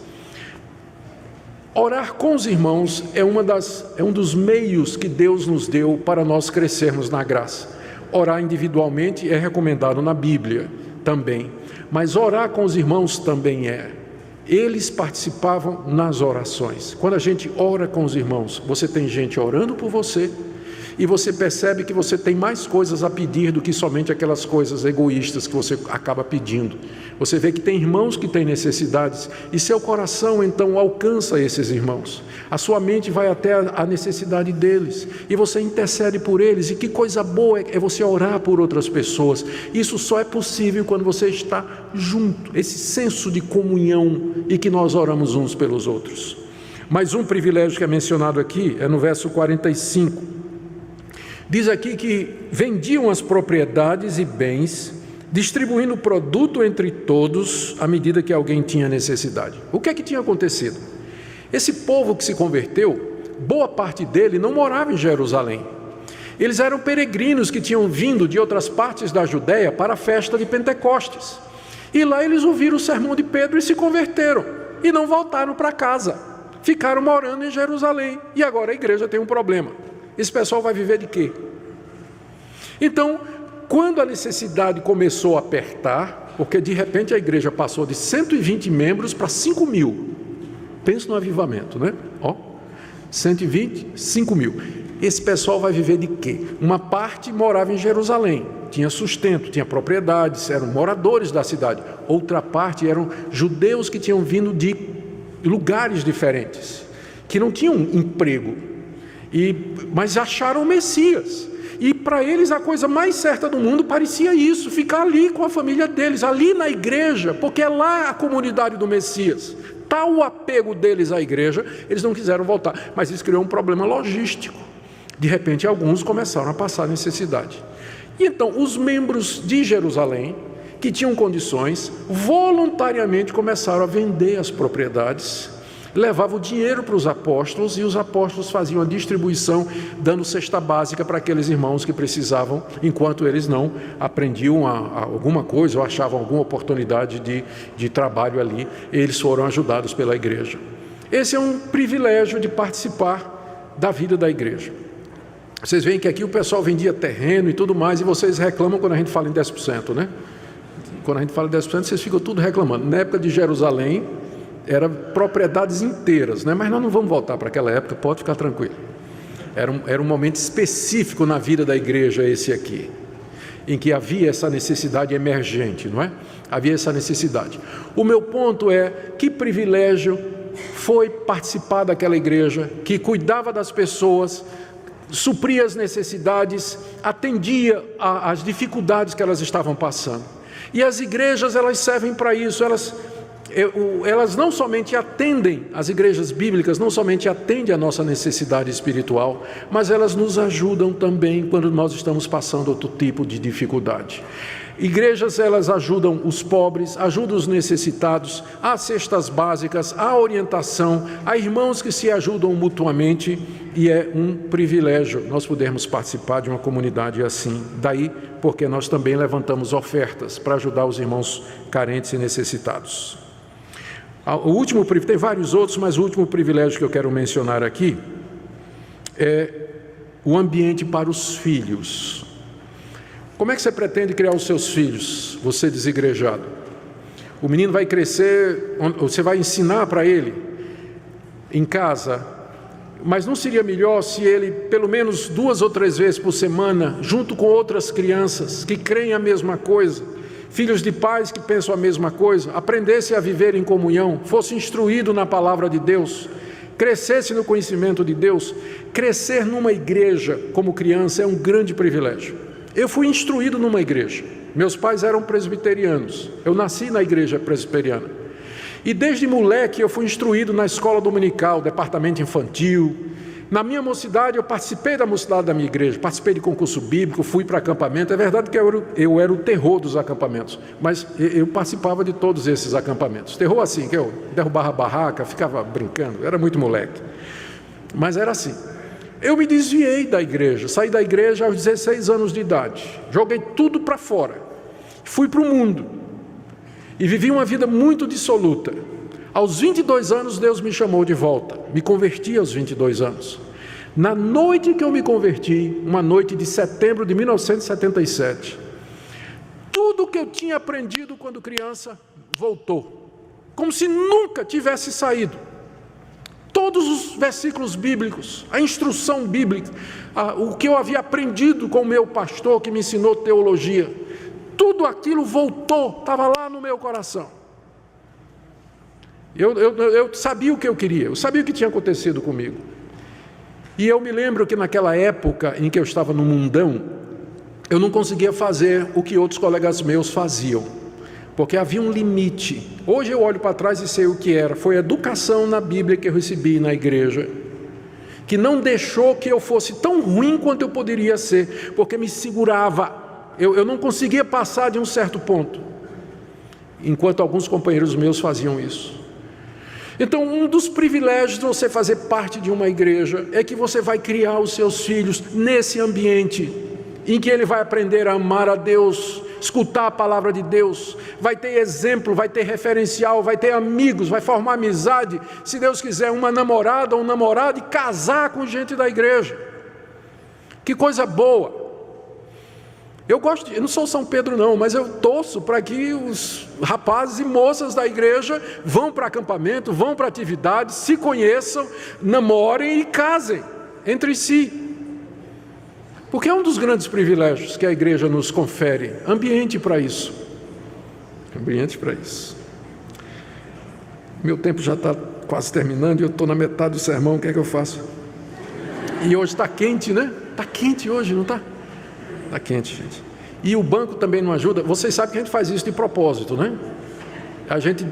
Orar com os irmãos é um dos meios que Deus nos deu para nós crescermos na graça. Orar individualmente é recomendado na Bíblia também, mas orar com os irmãos também é. Eles participavam nas orações. Quando a gente ora com os irmãos, você tem gente orando por você, e você percebe que você tem mais coisas a pedir do que somente aquelas coisas egoístas que você acaba pedindo. Você vê que tem irmãos que têm necessidades, e seu coração então alcança esses irmãos. A sua mente vai até a necessidade deles, e você intercede por eles, e que coisa boa é você orar por outras pessoas. Isso só é possível quando você está junto, esse senso de comunhão, e que nós oramos uns pelos outros. Mais um privilégio que é mencionado aqui, é no verso 45. Diz aqui que vendiam as propriedades e bens, distribuindo o produto entre todos à medida que alguém tinha necessidade. O que é que tinha acontecido? Esse povo que se converteu, boa parte dele não morava em Jerusalém. Eles eram peregrinos que tinham vindo de outras partes da Judéia para a festa de Pentecostes. E lá eles ouviram o sermão de Pedro e se converteram. E não voltaram para casa. Ficaram morando em Jerusalém. E agora a igreja tem um problema. Esse pessoal vai viver de quê? Então, quando a necessidade começou a apertar, porque de repente a igreja passou de 120 membros para 5 mil. Pensa no avivamento, né? 120, 5 mil. Esse pessoal vai viver de quê? Uma parte morava em Jerusalém, tinha sustento, tinha propriedades, eram moradores da cidade. Outra parte eram judeus que tinham vindo de lugares diferentes, que não tinham emprego. Mas acharam o Messias, e para eles a coisa mais certa do mundo parecia isso, ficar ali com a família deles, ali na igreja, porque é lá a comunidade do Messias. Tal o apego deles à igreja, eles não quiseram voltar, mas isso criou um problema logístico. De repente alguns começaram a passar necessidade, e então os membros de Jerusalém, que tinham condições, voluntariamente começaram a vender as propriedades, levavam o dinheiro para os apóstolos, e os apóstolos faziam a distribuição, dando cesta básica para aqueles irmãos que precisavam, enquanto eles não aprendiam alguma coisa ou achavam alguma oportunidade de trabalho ali. Eles foram ajudados pela igreja. Esse é um privilégio de participar da vida da igreja. Vocês veem que aqui o pessoal vendia terreno e tudo mais, e vocês reclamam quando a gente fala em 10%, né? Quando a gente fala em 10%, vocês ficam tudo reclamando. Na época de Jerusalém, eram propriedades inteiras, né? Mas nós não vamos voltar para aquela época, pode ficar tranquilo. Era um momento específico na vida da igreja esse aqui, em que havia essa necessidade emergente, não é? Havia essa necessidade. O meu ponto é, que privilégio foi participar daquela igreja, que cuidava das pessoas, supria as necessidades, atendia às dificuldades que elas estavam passando. E as igrejas, elas servem para isso, elas não somente atendem, as igrejas bíblicas não somente atendem a nossa necessidade espiritual, mas elas nos ajudam também quando nós estamos passando outro tipo de dificuldade. Igrejas, elas ajudam os pobres, ajudam os necessitados, há cestas básicas, há orientação, há irmãos que se ajudam mutuamente, e é um privilégio nós podermos participar de uma comunidade assim. Daí porque nós também levantamos ofertas para ajudar os irmãos carentes e necessitados. O último privilégio, tem vários outros, mas o último privilégio que eu quero mencionar aqui é o ambiente para os filhos. Como é que você pretende criar os seus filhos, você desigrejado? O menino vai crescer, você vai ensinar para ele em casa, mas não seria melhor se ele, pelo menos 2 ou 3 vezes por semana, junto com outras crianças que creem a mesma coisa, filhos de pais que pensam a mesma coisa, aprendesse a viver em comunhão, fosse instruído na palavra de Deus, crescesse no conhecimento de Deus? Crescer numa igreja como criança é um grande privilégio. Eu fui instruído numa igreja, meus pais eram presbiterianos, eu nasci na igreja presbiteriana, e desde moleque eu fui instruído na escola dominical, departamento infantil, Na minha mocidade, eu participei da mocidade da minha igreja, participei de concurso bíblico, fui para acampamento. É verdade que eu era o terror dos acampamentos, mas eu participava de todos esses acampamentos. Terror assim, que eu derrubava a barraca, ficava brincando, era muito moleque. Mas era assim. Eu me desviei da igreja, saí da igreja aos 16 anos de idade, joguei tudo para fora, fui para o mundo e vivi uma vida muito dissoluta. Aos 22 anos, Deus me chamou de volta, me converti aos 22 anos. Na noite que eu me converti, uma noite de setembro de 1977, tudo que eu tinha aprendido quando criança voltou, como se nunca tivesse saído. Todos os versículos bíblicos, a instrução bíblica, o que eu havia aprendido com o meu pastor que me ensinou teologia, tudo aquilo voltou, estava lá no meu coração. Eu sabia o que eu queria, eu sabia o que tinha acontecido comigo. E eu me lembro que naquela época em que eu estava no mundão, eu não conseguia fazer o que outros colegas meus faziam, porque havia um limite. Hoje eu olho para trás e sei o que era. Foi a educação na Bíblia que eu recebi na igreja, que não deixou que eu fosse tão ruim quanto eu poderia ser, porque me segurava. Eu não conseguia passar de um certo ponto, enquanto alguns companheiros meus faziam isso. Então, um dos privilégios de você fazer parte de uma igreja é que você vai criar os seus filhos nesse ambiente em que ele vai aprender a amar a Deus, escutar a palavra de Deus, vai ter exemplo, vai ter referencial, vai ter amigos, vai formar amizade, se Deus quiser, uma namorada ou um namorado, e casar com gente da igreja. Que coisa boa! Eu não sou São Pedro não, mas eu torço para que os rapazes e moças da igreja vão para acampamento, vão para atividades, se conheçam, namorem e casem entre si. Porque é um dos grandes privilégios que a igreja nos confere, ambiente para isso. Ambiente para isso. Meu tempo já está quase terminando e eu estou na metade do sermão, o que é que eu faço? E hoje está quente, né? Está quente hoje, não está? Está quente, gente. E o banco também não ajuda. Vocês sabem que a gente faz isso de propósito, né? A gente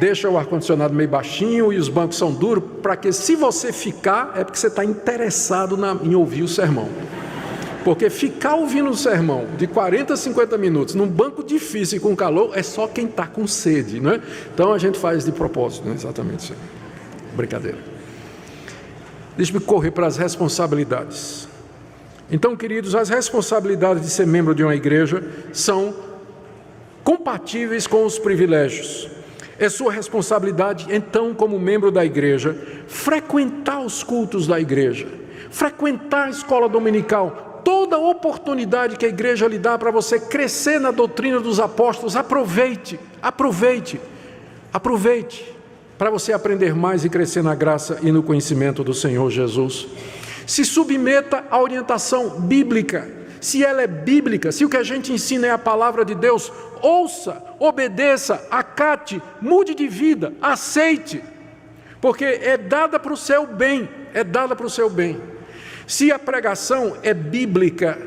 deixa o ar-condicionado meio baixinho e os bancos são duros, para que se você ficar, é porque você está interessado em ouvir o sermão. Porque ficar ouvindo o sermão de 40 a 50 minutos num banco difícil e com calor é só quem está com sede, não é? Então a gente faz de propósito, né? Exatamente isso. Brincadeira. Deixa-me correr para as responsabilidades. Então, queridos, as responsabilidades de ser membro de uma igreja são compatíveis com os privilégios. É sua responsabilidade, então, como membro da igreja, frequentar os cultos da igreja, frequentar a escola dominical, toda oportunidade que a igreja lhe dá para você crescer na doutrina dos apóstolos, aproveite para você aprender mais e crescer na graça e no conhecimento do Senhor Jesus. Se submeta à orientação bíblica. Se ela é bíblica, se o que a gente ensina é a palavra de Deus, ouça, obedeça, acate, mude de vida, aceite, porque é dada para o seu bem, Se a pregação é bíblica,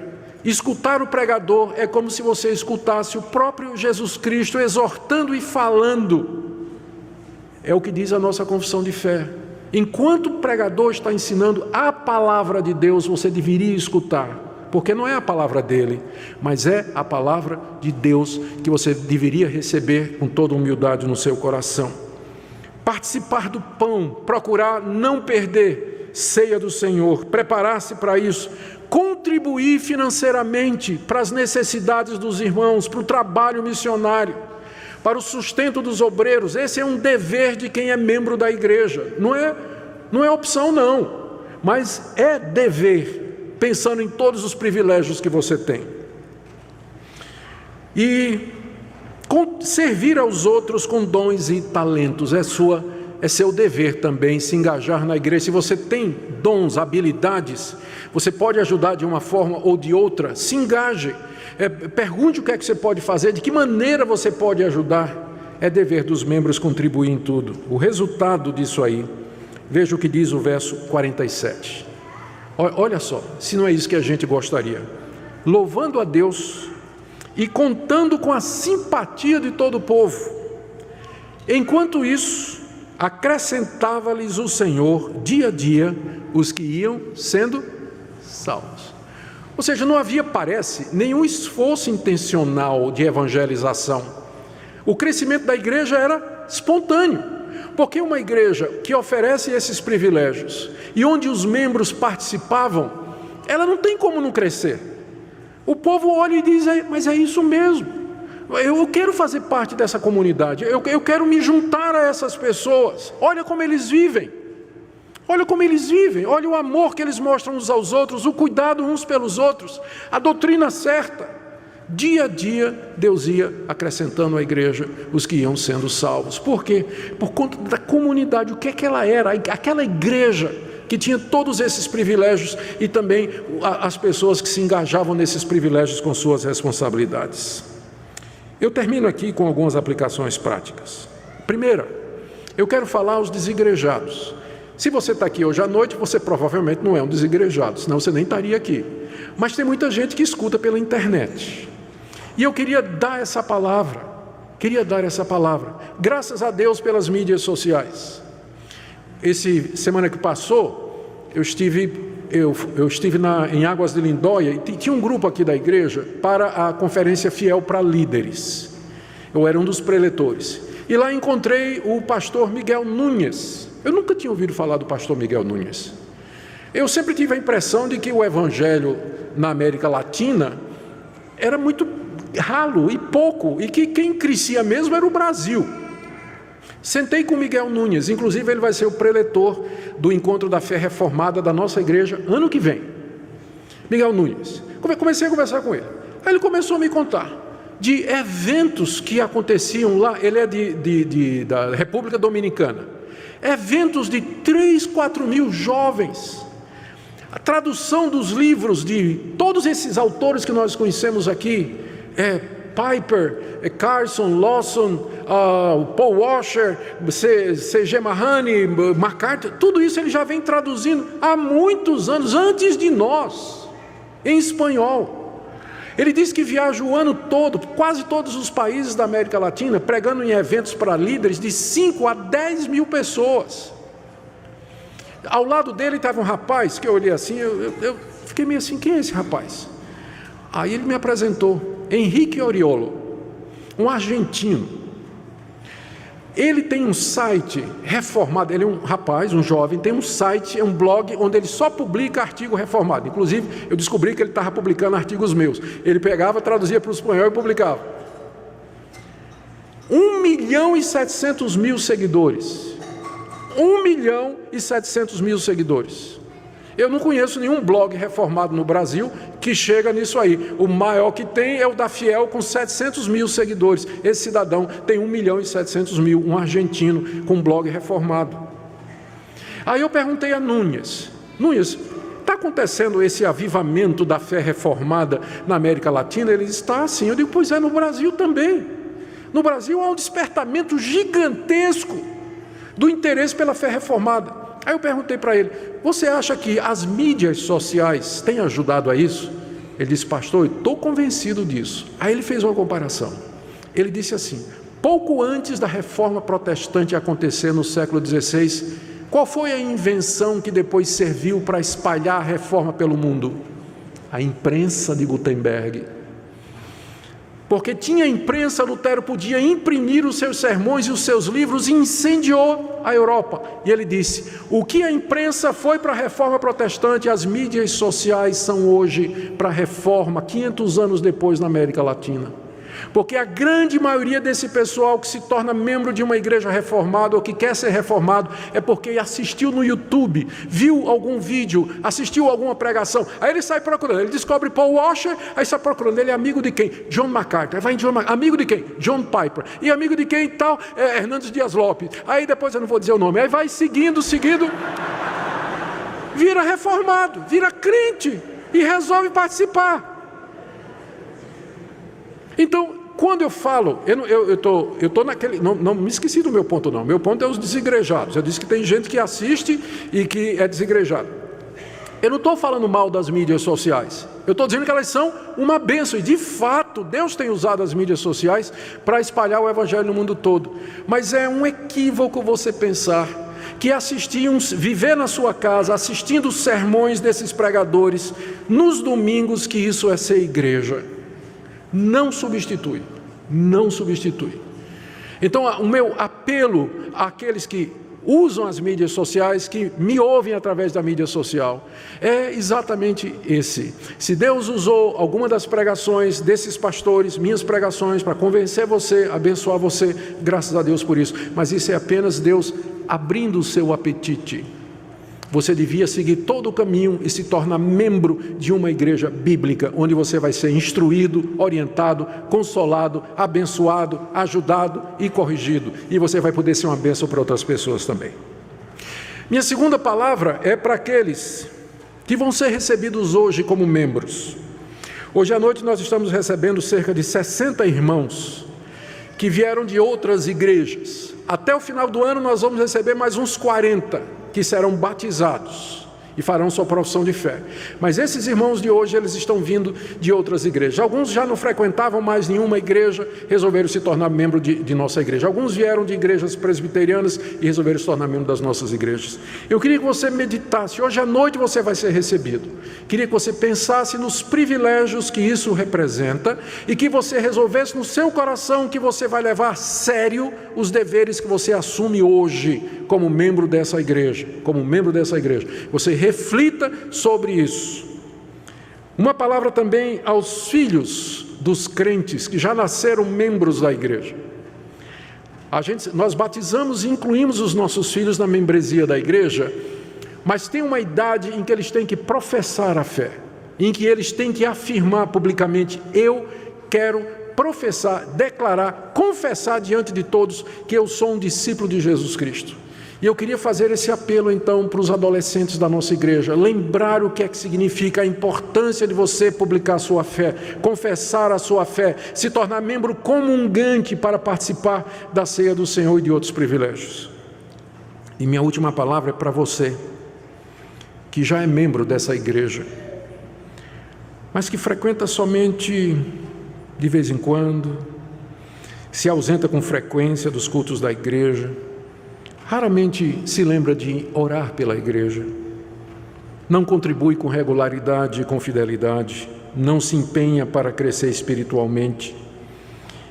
escutar o pregador é como se você escutasse o próprio Jesus Cristo exortando e falando. É o que diz a nossa confissão de fé. Enquanto o pregador está ensinando a palavra de Deus, você deveria escutar, porque não é a palavra dele, mas é a palavra de Deus que você deveria receber com toda humildade no seu coração. Participar do pão, procurar não perder ceia do Senhor, preparar-se para isso, contribuir financeiramente para as necessidades dos irmãos, para o trabalho missionário, para o sustento dos obreiros. Esse é um dever de quem é membro da igreja. Não é opção não, mas é dever, pensando em todos os privilégios que você tem. E servir aos outros com dons e talentos é seu dever também, se engajar na igreja. Se você tem dons, habilidades, você pode ajudar de uma forma ou de outra, se engaje. Pergunte o que é que você pode fazer, de que maneira você pode ajudar. É dever dos membros contribuir em tudo. O resultado disso aí, veja o que diz o verso 47. Olha só, se não é isso que a gente gostaria. Louvando a Deus e contando com a simpatia de todo o povo. Enquanto isso, acrescentava-lhes o Senhor, dia a dia, os que iam sendo salvos. Ou seja, não havia, parece, nenhum esforço intencional de evangelização. O crescimento da igreja era espontâneo, porque uma igreja que oferece esses privilégios e onde os membros participavam, ela não tem como não crescer. O povo olha e diz, mas é isso mesmo, eu quero fazer parte dessa comunidade, eu quero me juntar a essas pessoas, olha como eles vivem. Olha como eles vivem, olha o amor que eles mostram uns aos outros, o cuidado uns pelos outros, a doutrina certa. Dia a dia, Deus ia acrescentando à igreja os que iam sendo salvos. Por quê? Por conta da comunidade, o que é que ela era, aquela igreja que tinha todos esses privilégios e também as pessoas que se engajavam nesses privilégios com suas responsabilidades. Eu termino aqui com algumas aplicações práticas. Primeira, eu quero falar aos desigrejados. Se você está aqui hoje à noite, você provavelmente não é um desigrejado, senão você nem estaria aqui. Mas tem muita gente que escuta pela internet. E eu queria dar essa palavra, graças a Deus pelas mídias sociais. Semana que passou, eu estive em Águas de Lindóia e tinha um grupo aqui da igreja para a conferência Fiel para Líderes. Eu era um dos preletores. E lá encontrei o pastor Miguel Nunes. Eu nunca tinha ouvido falar do pastor Miguel Nunes. Eu sempre tive a impressão de que o evangelho na América Latina era muito ralo e pouco, e que quem crescia mesmo era o Brasil. Sentei com o Miguel Nunes, inclusive ele vai ser o preletor do Encontro da Fé Reformada da nossa igreja ano que vem. Miguel Nunes, comecei a conversar com ele. Aí ele começou a me contar de eventos que aconteciam lá. Ele é da República Dominicana. Eventos de 3, 4 mil jovens, a tradução dos livros de todos esses autores que nós conhecemos aqui, Piper, Carson, Lawson, Paul Washer, C.G. Mahoney, MacArthur, tudo isso ele já vem traduzindo há muitos anos, antes de nós, em espanhol. Ele diz que viaja o ano todo, quase todos os países da América Latina, pregando em eventos para líderes de 5 a 10 mil pessoas. Ao lado dele estava um rapaz, que eu olhei assim, eu fiquei meio assim, quem é esse rapaz? Aí ele me apresentou, Henrique Oriolo, um argentino. Ele tem um site reformado, ele é um rapaz, um jovem, tem um site, um blog, onde ele só publica artigo reformado. Inclusive, eu descobri que ele estava publicando artigos meus. Ele pegava, traduzia para o espanhol e publicava. 1.700.000 seguidores. 1.700.000 seguidores. Eu não conheço nenhum blog reformado no Brasil que chega nisso aí. O maior que tem é o da Fiel, com 700.000 seguidores. Esse cidadão tem 1.700.000, um argentino com blog reformado. Aí eu perguntei a Nunes, está acontecendo esse avivamento da fé reformada na América Latina? Ele disse, está sim. Eu digo, pois é, no Brasil também. No Brasil há um despertamento gigantesco do interesse pela fé reformada. Aí eu perguntei para ele, você acha que as mídias sociais têm ajudado a isso? Ele disse, pastor, eu estou convencido disso. Aí ele fez uma comparação. Ele disse assim, pouco antes da reforma protestante acontecer no século XVI, qual foi a invenção que depois serviu para espalhar a reforma pelo mundo? A imprensa de Gutenberg. Porque tinha imprensa, Lutero podia imprimir os seus sermões e os seus livros e incendiou a Europa. E ele disse, o que a imprensa foi para a reforma protestante, as mídias sociais são hoje para a reforma, 500 anos depois na América Latina. Porque a grande maioria desse pessoal que se torna membro de uma igreja reformada ou que quer ser reformado é porque assistiu no YouTube, viu algum vídeo, assistiu alguma pregação, aí ele sai procurando, ele descobre Paul Washer, aí sai procurando, ele é amigo de quem? John MacArthur, aí vai em John MacArthur, amigo de quem? John Piper, e amigo de quem tal? Hernandes Dias Lopes, aí depois eu não vou dizer o nome, aí vai seguindo, vira reformado, vira crente e resolve participar. Então, quando eu falo, eu estou naquele, não me esqueci do meu ponto não, meu ponto é os desigrejados. Eu disse que tem gente que assiste e que é desigrejado. Eu não estou falando mal das mídias sociais, eu estou dizendo que elas são uma bênção, e de fato, Deus tem usado as mídias sociais para espalhar o evangelho no mundo todo. Mas é um equívoco você pensar que assistiam, viver na sua casa, assistindo os sermões desses pregadores, nos domingos, que isso é ser igreja. Não substitui, não substitui. Então, o meu apelo àqueles que usam as mídias sociais, que me ouvem através da mídia social, é exatamente esse. Se Deus usou alguma das pregações desses pastores, minhas pregações, para convencer você, abençoar você, graças a Deus por isso, mas isso é apenas Deus abrindo o seu apetite. Você devia seguir todo o caminho e se tornar membro de uma igreja bíblica, onde você vai ser instruído, orientado, consolado, abençoado, ajudado e corrigido. E você vai poder ser uma bênção para outras pessoas também. Minha segunda palavra é para aqueles que vão ser recebidos hoje como membros. Hoje à noite nós estamos recebendo cerca de 60 irmãos que vieram de outras igrejas. Até o final do ano nós vamos receber mais uns 40 que serão batizados e farão sua profissão de fé. Mas esses irmãos de hoje, eles estão vindo de outras igrejas. Alguns já não frequentavam mais nenhuma igreja, resolveram se tornar membro de nossa igreja. Alguns vieram de igrejas presbiterianas e resolveram se tornar membro das nossas igrejas. Eu queria que você meditasse. Hoje à noite você vai ser recebido. Queria que você pensasse nos privilégios que isso representa e que você resolvesse no seu coração que você vai levar a sério os deveres que você assume hoje como membro dessa igreja. Como membro dessa igreja. Você reflita sobre isso. Uma palavra também aos filhos dos crentes que já nasceram membros da igreja. Nós batizamos e incluímos os nossos filhos na membresia da igreja, mas tem uma idade em que eles têm que professar a fé, em que eles têm que afirmar publicamente: eu quero professar, declarar, confessar diante de todos que eu sou um discípulo de Jesus Cristo. E eu queria fazer esse apelo então para os adolescentes da nossa igreja, lembrar o que é que significa a importância de você publicar a sua fé, confessar a sua fé, se tornar membro comungante para participar da ceia do Senhor e de outros privilégios. E minha última palavra é para você, que já é membro dessa igreja, mas que frequenta somente de vez em quando, se ausenta com frequência dos cultos da igreja, raramente se lembra de orar pela igreja, não contribui com regularidade e com fidelidade, não se empenha para crescer espiritualmente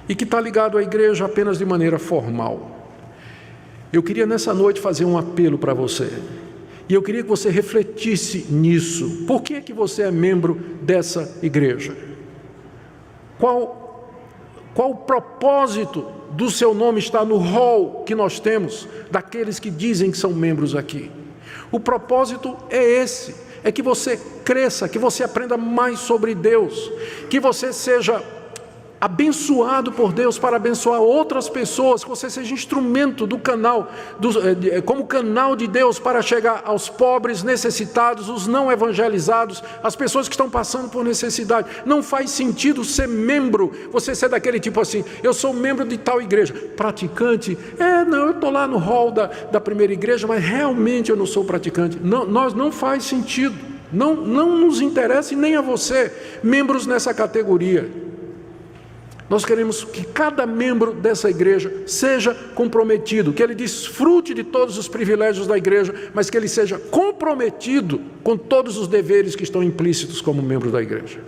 e que está ligado à igreja apenas de maneira formal. Eu queria nessa noite fazer um apelo para você e eu queria que você refletisse nisso. Por que é que você é membro dessa igreja? Qual o propósito do seu nome está no rol que nós temos daqueles que dizem que são membros aqui? O propósito é esse, é que você cresça, que você aprenda mais sobre Deus, que você seja abençoado por Deus para abençoar outras pessoas, que você seja instrumento do canal, como canal de Deus para chegar aos pobres, necessitados, os não evangelizados, as pessoas que estão passando por necessidade. Não faz sentido ser membro, você ser daquele tipo assim: eu sou membro de tal igreja, praticante, não, eu estou lá no hall da primeira igreja, mas realmente eu não sou praticante. Não faz sentido, não nos interessa e nem a você, membros nessa categoria. Nós queremos que cada membro dessa igreja seja comprometido, que ele desfrute de todos os privilégios da igreja, mas que ele seja comprometido com todos os deveres que estão implícitos como membro da igreja.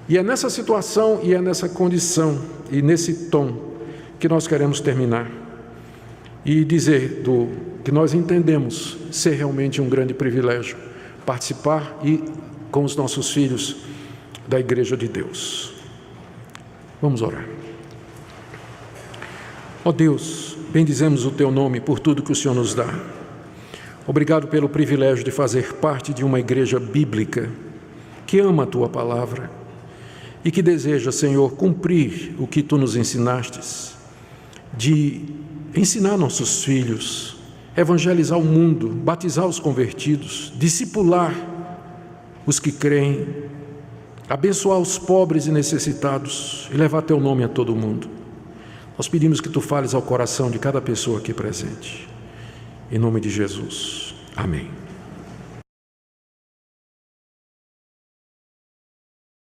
E é nessa situação e é nessa condição e nesse tom que nós queremos terminar e dizer que nós entendemos ser realmente um grande privilégio participar com os nossos filhos da igreja de Deus. Vamos orar. Ó Deus, bendizemos o Teu nome por tudo que o Senhor nos dá. Obrigado pelo privilégio de fazer parte de uma igreja bíblica que ama a Tua palavra e que deseja, Senhor, cumprir o que Tu nos ensinastes, de ensinar nossos filhos, evangelizar o mundo, batizar os convertidos, discipular os que creem, abençoar os pobres e necessitados e levar Teu nome a todo mundo. Nós pedimos que Tu fales ao coração de cada pessoa aqui presente. Em nome de Jesus. Amém.